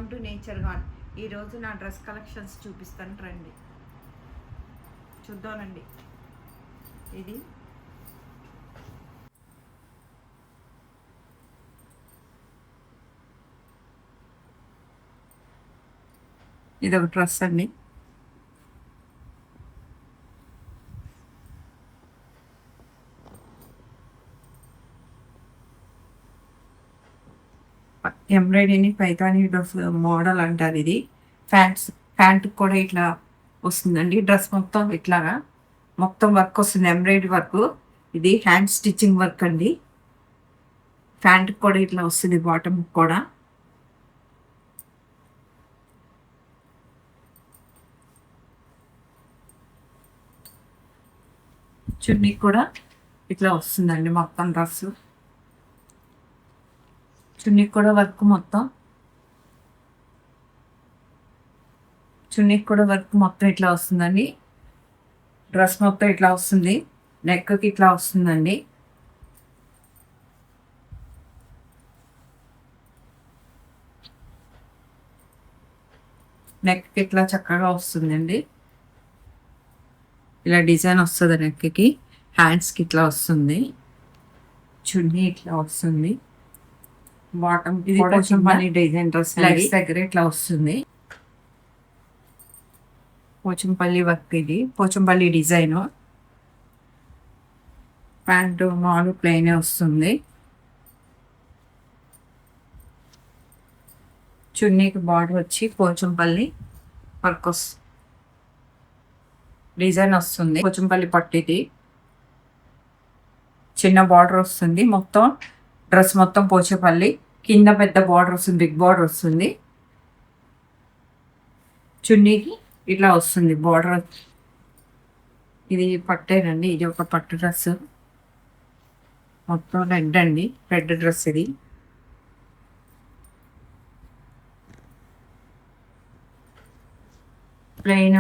Welcome to nature gone. ఈరోజు నా dress collections చూపిస్తాను, రండి చూద్దామండి. ఇది ఒక డ్రెస్ అండి. ఎంబ్రాయిడరీ పైతాని డ్రెస్ మోడల్ అంటారు. ఇది ప్యాంట్ కూడా ఇట్లా వస్తుందండి. డ్రెస్ మొత్తం ఇట్లాగా మొత్తం వర్క్ వస్తుంది, ఎంబ్రాయిడరీ వర్క్. ఇది హ్యాండ్ స్టిచ్చింగ్ వర్క్ అండి. ప్యాంట్ కూడా ఇట్లా వస్తుంది, బాటమ్ కూడా. చున్నీ కూడా ఇట్లా వస్తుందండి. మొత్తం డ్రెస్ చున్నీ కూడా వర్క్ మొత్తం ఇట్లా వస్తుందండి. డ్రెస్ మొత్తం ఇట్లా వస్తుంది, నెక్కి ఇట్లా వస్తుందండి. నెక్ ఇట్లా చక్కగా వస్తుందండి. ఇలా డిజైన్ వస్తుంది నెక్కి. హ్యాండ్స్కి ఇట్లా వస్తుంది, చున్నీ ఇట్లా వస్తుంది. బాటమ్ ఇది కొంచెం పని డిజైన్ డ్రెస్ లైట్స్ దగ్గర ఇట్లా వస్తుంది. పోచంపల్లి వర్క్, ఇది పోచంపల్లి డిజైన్. ప్యాంటు మామూలు ప్లెయిన్ వస్తుంది. చున్నీకి బార్డర్ వచ్చి పోచంపల్లి వర్క్ డిజైన్ వస్తుంది. పోచంపల్లి పట్టు, ఇది చిన్న బార్డర్ వస్తుంది. మొత్తం డ్రెస్ మొత్తం పోచంపల్లి, కింద పెద్ద బార్డర్ వస్తుంది, బిగ్ బార్డర్ వస్తుంది. చున్నీకి ఇట్లా వస్తుంది బార్డర్. ఇది పట్టేనండి, ఇది ఒక పట్టు డ్రెస్. మొత్తం రెడ్ అండి, రెడ్ డ్రెస్. ఇది ప్లెయిన్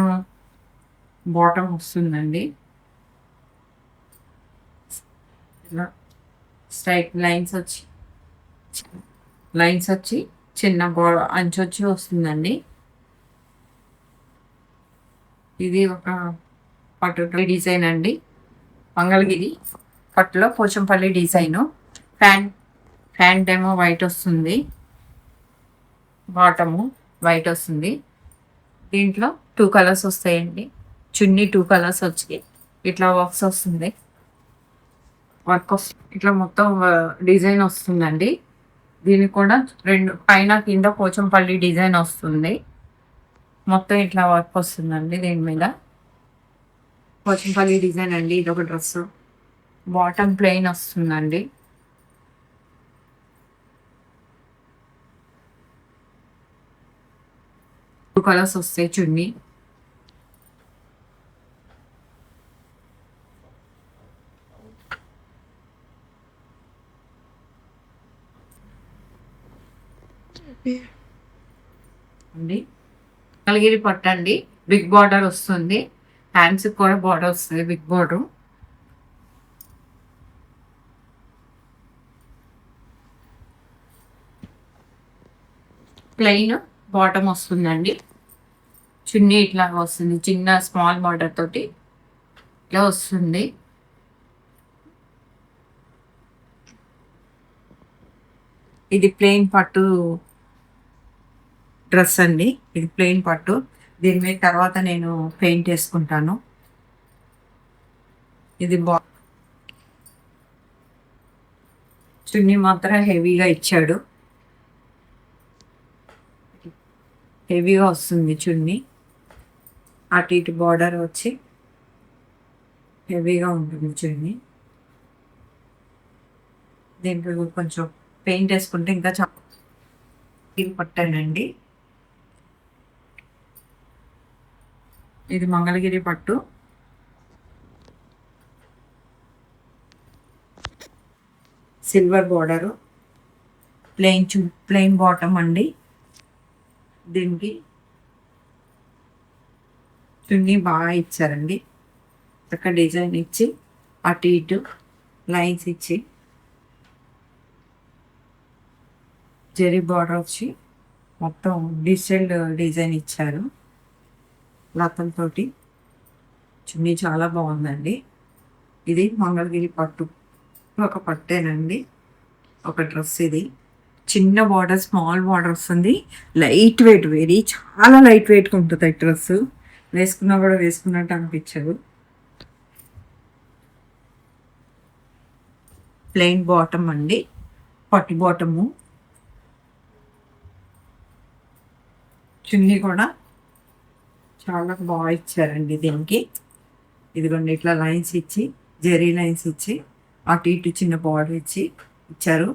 బాటమ్ వస్తుందండి. స్ట్రైట్ లైన్స్ వచ్చి చిన్న అంచు వచ్చి వస్తుందండి. ఇది ఒక పట్టు డిజైన్ అండి. మంగళగిరి పట్టులో పోచంపల్లి డిజైను. ప్యాంట్ ఏమో వైట్ వస్తుంది, బాటము వైట్ వస్తుంది. దీంట్లో 2 కలర్స్ వస్తాయండి. చున్నీ 2 కలర్స్ వచ్చి ఇట్లా వర్క్స్ వస్తుంది. ఇట్లా మొత్తం డిజైన్ వస్తుందండి. దీనికి కూడా 2 పైన కింద పోచంపల్లి డిజైన్ వస్తుంది. మొత్తం ఇట్లా వర్క్ వస్తుందండి. దీని మీద పోచంపల్లి డిజైన్ అండి. ఇది ఒక డ్రెస్. బాటమ్ ప్లెయిన్ వస్తుందండి. టూ కలర్స్ వస్తాయి చున్నీ. అండి మంగళగిరి పట్టు అండి. బిగ్ బార్డర్ వస్తుంది, హ్యాండ్స్ కూడా బార్డర్ వస్తుంది, బిగ్ బార్డర్. ప్లెయిన్ బాటమ్ వస్తుందండి. చున్నీ ఇట్లా వస్తుంది, చిన్న స్మాల్ బార్డర్ తోటి ఇట్లా వస్తుంది. ఇది ప్లెయిన్ పట్టు డ్రెస్ అండి. ఇది ప్లెయిన్ పట్టు. దీని మీద తర్వాత నేను పెయింట్ వేసుకుంటాను. ఇది చున్నీ మాత్రం హెవీగా ఇచ్చాడు, హెవీగా వస్తుంది చున్నీ. అటు ఇటు బార్డర్ వచ్చి హెవీగా ఉంటుంది చున్నీ. దీంట్లో కొంచెం పెయింట్ వేసుకుంటే ఇంకా చాలా పట్టానండి. ఇది మంగళగిరి పట్టు. సిల్వర్ బార్డరు, ప్లెయిన్ బాటమ్ అండి. దీనికి చున్నీ బాగా ఇచ్చారండి. చక్క డిజైన్ ఇచ్చి అటు ఇటు లైన్స్ ఇచ్చి జరీ బార్డర్ వచ్చి మొత్తం డిజిటల్ డిజైన్ ఇచ్చారు లతలతోటి. చున్నీ చాలా బాగుందండి. ఇది మంగళగిరి పట్టు, ఒక పట్టేనండి. ఒక డ్రెస్ ఇది చిన్న బార్డర్, స్మాల్ బార్డర్ వస్తుంది. లైట్ వెయిట్, చాలా లైట్ వెయిట్గా ఉంటుంది ఈ డ్రెస్. వేసుకున్నా కూడా వేసుకున్నట్టు అనిపించదు. ప్లెయిన్ బాటమ్ అండి, పట్టు బాటము. చున్నీ కూడా చాలా బాగా ఇచ్చారండి దీనికి. ఇదిగోండి ఇట్లా లైన్స్ ఇచ్చి, జెరీ లైన్స్ ఇచ్చి, అటు ఇటు చిన్న బార్డర్ ఇచ్చారు.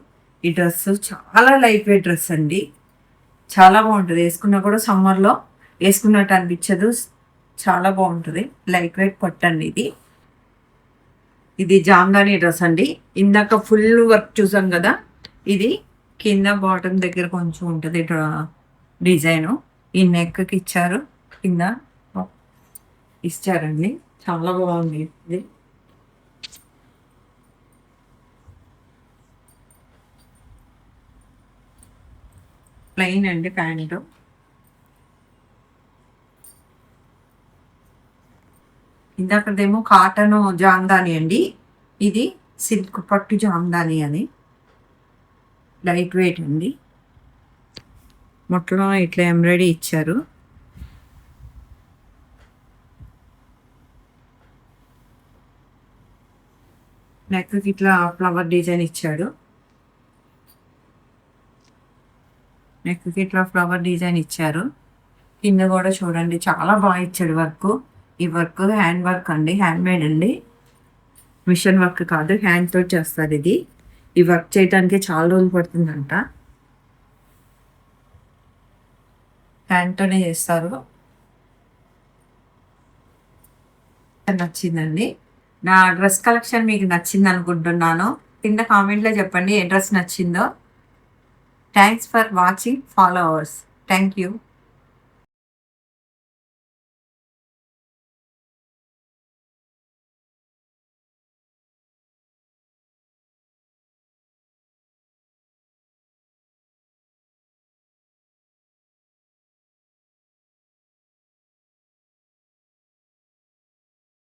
ఈ డ్రెస్ చాలా లైట్ వెయిట్ డ్రెస్ అండి. చాలా బాగుంటుంది, వేసుకున్నా కూడా సమ్మర్లో వేసుకున్నట్టు అనిపించదు. చాలా బాగుంటుంది, లైట్ వెయిట్ పట్టండి ఇది. ఇది జామ్దాని డ్రెస్ అండి. ఇందాక ఫుల్ వర్క్ చూసాం కదా, ఇది కింద బాటమ్ దగ్గర కొంచెం ఉంటుంది డిజైను. ఈ నెక్కి ఇచ్చారు, కింద ఇచ్చారండి. చాలా బాగుంది ఇది. ప్లెయిన్ అండి ప్యాంటు. ఇందాకదేమో కాటన్ జామ్దాని అండి, ఇది సిల్క్ పట్టు జామ్దాని అని. లైట్ వెయిట్ అండి. మొట్టలో ఇట్లా ఎంబ్రాయిడరీ ఇచ్చారు. నెక్కి ఇట్లా ఫ్లవర్ డిజైన్ ఇచ్చాడు. నెక్కి ఇట్లా ఫ్లవర్ డిజైన్ ఇచ్చారు. కింద కూడా చూడండి చాలా బాగా ఇచ్చాడు వర్క్. ఈ వర్క్ హ్యాండ్ వర్క్ అండి, హ్యాండ్ మేడ్ అండి, మిషన్ వర్క్ కాదు, హ్యాండ్తో చేస్తారు ఇది. ఈ వర్క్ చేయడానికి చాలా రోజులు పడుతుందంట, హ్యాండ్తోనే చేస్తారు. నచ్చిందండి. నా డ్రెస్ కలెక్షన్ మీకు నచ్చింది అనుకుంటున్నాను. కింద కామెంట్లో చెప్పండి ఏ డ్రెస్ నచ్చిందో. Thanks for watching, followers. Thank you.